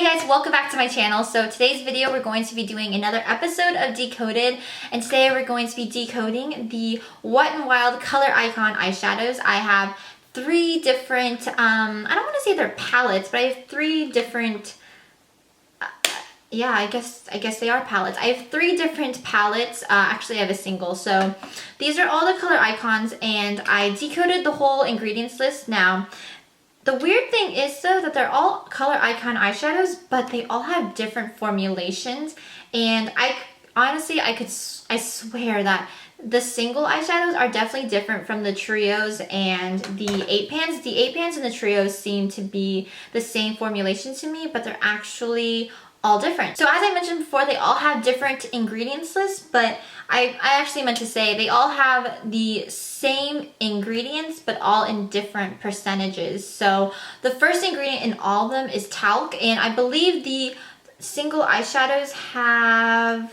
Hi guys, welcome back to my channel. So today's video we're going to be doing another episode of Decoded, and today we're going to be decoding the Wet n Wild Color Icon eyeshadows. I have three different, I don't want to say they're palettes, but I have three different, yeah, I guess they are palettes. I have three different palettes. Actually I have a single. So these are all the color icons, and I decoded the whole ingredients list. Now, the weird thing is though that they're all color icon eyeshadows, but they all have different formulations. And I swear that the single eyeshadows are definitely different from the trios and the 8 pans. The 8 pans and the trios seem to be the same formulation to me, but they're actually all different. So as I mentioned before, they all have different ingredients lists, but I actually meant to say they all have the same ingredients, but all in different percentages. So the first ingredient in all of them is talc, and I believe the single eyeshadows have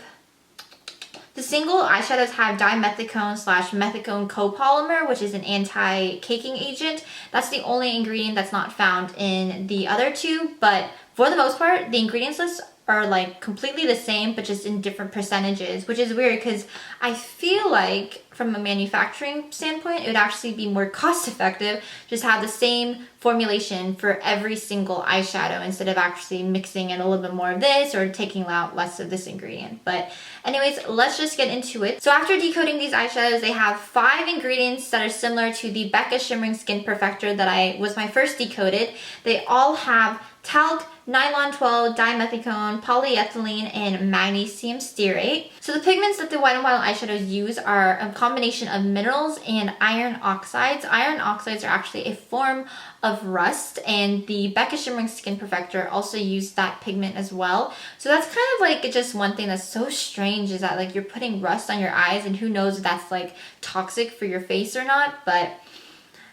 dimethicone / methicone copolymer, which is an anti-caking agent. That's the only ingredient that's not found in the other two, but for the most part, the ingredients lists are like completely the same, but just in different percentages, which is weird because I feel like from a manufacturing standpoint, it would actually be more cost effective just have the same formulation for every single eyeshadow instead of actually mixing in a little bit more of this or taking out less of this ingredient. But anyways, let's just get into it. So after decoding these eyeshadows, they have 5 ingredients that are similar to the Becca Shimmering Skin Perfector that was my first decoded. They all have talc, nylon 12, dimethicone, polyethylene, and magnesium stearate. So the pigments that the Wet n Wild eyeshadows use are a combination of minerals and iron oxides. Iron oxides are actually a form of rust, and the Becca Shimmering Skin Perfector also used that pigment as well. So that's kind of like just one thing that's so strange, is that like you're putting rust on your eyes, and who knows if that's like toxic for your face or not. But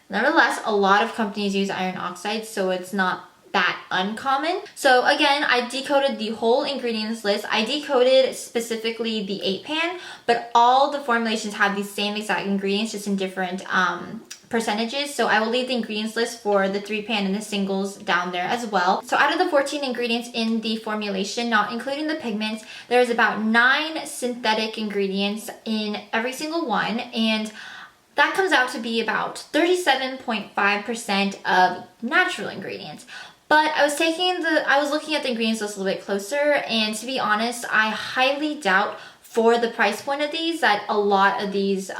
nevertheless, a lot of companies use iron oxides, so it's not that uncommon. So again, I decoded the whole ingredients list. I decoded specifically the 8 pan, but all the formulations have the same exact ingredients, just in different percentages. So I will leave the ingredients list for the 3 pan and the singles down there as well. So out of the 14 ingredients in the formulation, not including the pigments, there's about 9 synthetic ingredients in every single one, and that comes out to be about 37.5% of natural ingredients. But I was looking at the ingredients list a little bit closer, and to be honest, I highly doubt for the price point of these that a lot of these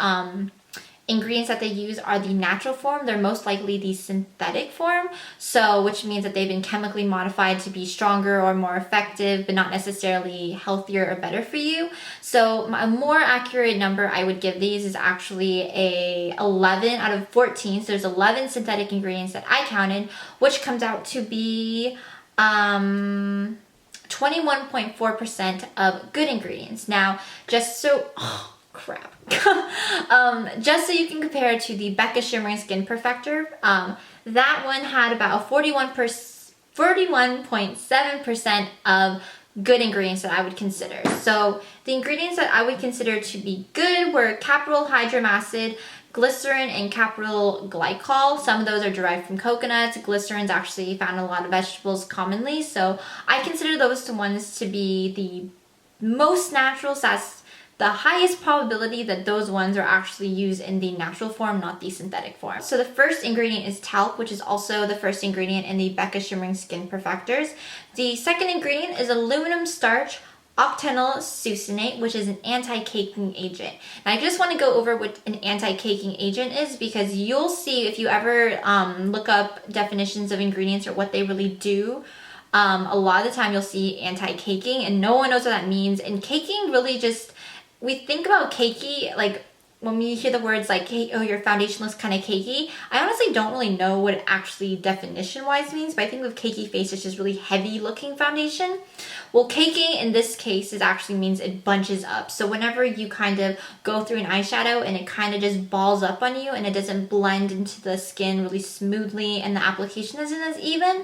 ingredients that they use are the natural form. They're most likely the synthetic form, so which means that they've been chemically modified to be stronger or more effective, but not necessarily healthier or better for you. So a more accurate number I would give these is actually a 11 out of 14. So there's 11 synthetic ingredients that I counted, which comes out to be 21.4% of good ingredients. Now, just so just so you can compare it to the Becca Shimmering Skin Perfector, that one had about 41.7% of good ingredients that I would consider. So the ingredients that I would consider to be good were capryl hydrochloric acid, glycerin, and capryl glycol. Some of those are derived from coconuts. Glycerin's actually found in a lot of vegetables commonly, so I consider those the ones to be the most natural. So that's the highest probability that those ones are actually used in the natural form, not the synthetic form. So the first ingredient is talc, which is also the first ingredient in the Becca Shimmering Skin Perfectors. The second ingredient is aluminum starch octenylsuccinate, which is an anti-caking agent. And I just want to go over what an anti-caking agent is, because you'll see if you ever look up definitions of ingredients or what they really do. A lot of the time you'll see anti-caking, and no one knows what that means. And caking really just, we think about cakey, like when we hear the words like, hey, oh, your foundation looks kind of cakey. I honestly don't really know what it actually definition-wise means, but I think with cakey face, it's just really heavy-looking foundation. Well, cakey in this case actually means it bunches up. So whenever you kind of go through an eyeshadow and it kind of just balls up on you and it doesn't blend into the skin really smoothly and the application isn't as even,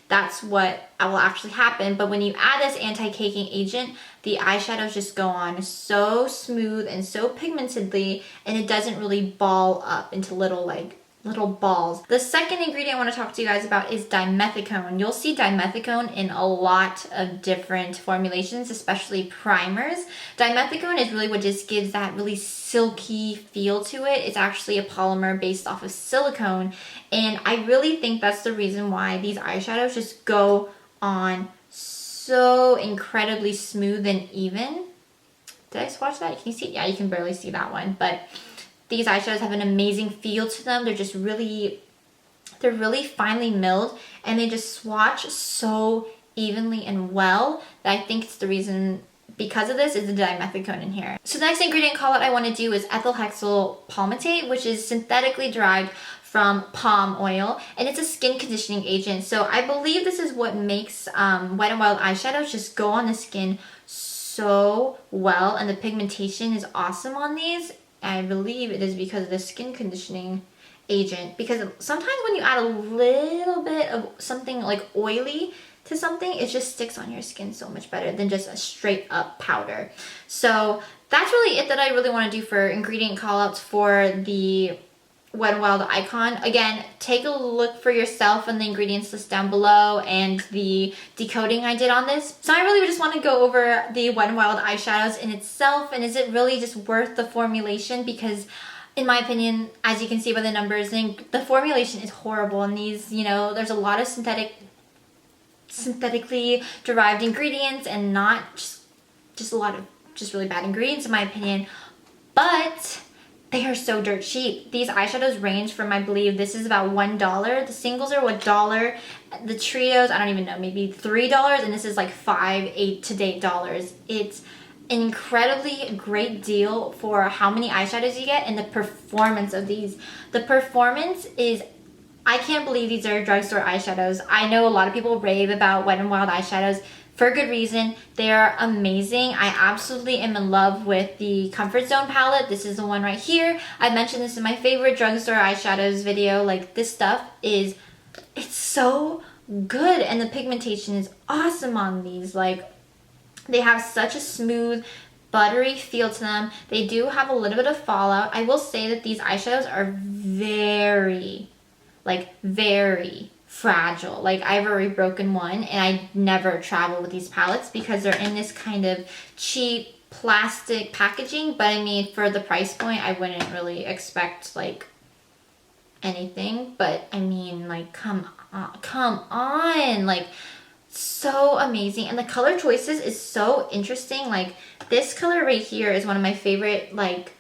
that's what will actually happen. But when you add this anti-caking agent, the eyeshadows just go on so smooth and so pigmentedly, and it doesn't really ball up into little like little balls. The second ingredient I want to talk to you guys about is Dimethicone. You'll see Dimethicone in a lot of different formulations, especially primers. Dimethicone is really what just gives that really silky feel to it. It's actually a polymer based off of silicone, and I really think that's the reason why these eyeshadows just go on so incredibly smooth and even. Did I swatch that? Can you see? Yeah, you can barely see that one, but these eyeshadows have an amazing feel to them. They're just really, they're really finely milled, and they just swatch so evenly and well that I think it's the reason, because of this, is the dimethicone in here. So the next ingredient call out I want to do is ethyl hexyl palmitate, which is synthetically derived from palm oil, and it's a skin conditioning agent. So I believe this is what makes Wet n Wild eyeshadows just go on the skin so well, and the pigmentation is awesome on these. I believe it is because of the skin conditioning agent, because sometimes when you add a little bit of something like oily to something, it just sticks on your skin so much better than just a straight up powder. So that's really it that I really want to do for ingredient callouts for the Wet n Wild Icon. Again, take a look for yourself on the ingredients list down below and the decoding I did on this. So I really just want to go over the Wet n Wild eyeshadows in itself, and is it really just worth the formulation? Because in my opinion, as you can see by the numbers, the formulation is horrible, and these, you know, there's a lot of synthetically derived ingredients and not just a lot of just really bad ingredients in my opinion, but they are so dirt cheap. These eyeshadows range from, I believe this is about $1. The singles are $1. The trios, I don't even know, maybe $3, and this is like $5 to $8. It's an incredibly great deal for how many eyeshadows you get and the performance of these. The performance is, I can't believe these are drugstore eyeshadows. I know a lot of people rave about Wet n Wild eyeshadows. For good reason. They are amazing. I absolutely am in love with the Comfort Zone palette. This is the one right here. I mentioned this in my favorite drugstore eyeshadows video. Like, this stuff is, it's so good, and the pigmentation is awesome on these. Like, they have such a smooth, buttery feel to them. They do have a little bit of fallout. I will say that these eyeshadows are very, like, very fragile. Like, I've already broken one, and I never travel with these palettes because they're in this kind of cheap plastic packaging. But I mean, for the price point, I wouldn't really expect like anything. But I mean, like, come on, like, so amazing. And the color choices is so interesting. Like, this color right here is one of my favorite. Like,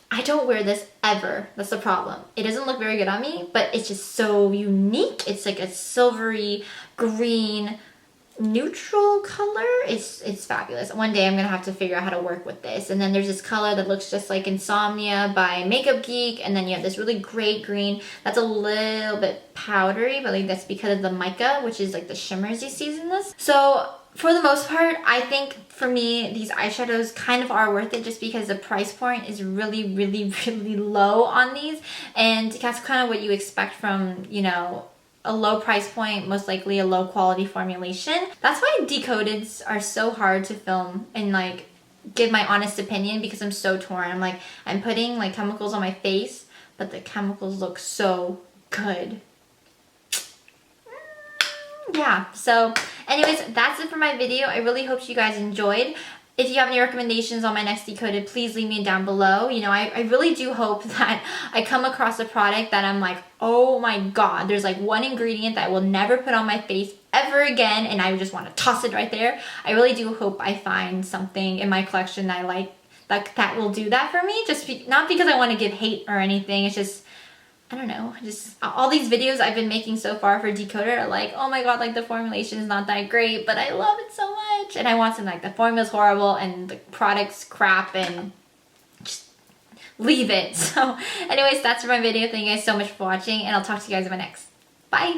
I don't wear this ever. That's the problem. It doesn't look very good on me, but it's just so unique. It's like a silvery green neutral color. It's fabulous. One day I'm gonna have to figure out how to work with this. And then there's this color that looks just like Insomnia by Makeup Geek, and then you have this really great green that's a little bit powdery, but like that's because of the mica, which is like the shimmers you see in this. So for the most part, I think for me, these eyeshadows kind of are worth it just because the price point is really, really, really low on these. And that's kind of what you expect from, you know, a low price point, most likely a low quality formulation. That's why decodeds are so hard to film and like give my honest opinion, because I'm so torn. I'm like, I'm putting like chemicals on my face, but the chemicals look so good. Yeah, so anyways, that's it for my video. I really hope you guys enjoyed. If you have any recommendations on my next Decoded, please leave me down below. You know, I really do hope that I come across a product that I'm like, oh my god, there's like one ingredient that I will never put on my face ever again, and I just want to toss it right there. I really do hope I find something in my collection that I like that will do that for me. Not because I want to give hate or anything. It's just, I don't know, just all these videos I've been making so far for Decoded are like, oh my god, like the formulation is not that great, but I love it so much. And I want something like the formula's horrible and the product's crap and just leave it. So anyways, that's for my video. Thank you guys so much for watching, and I'll talk to you guys in my next. Bye!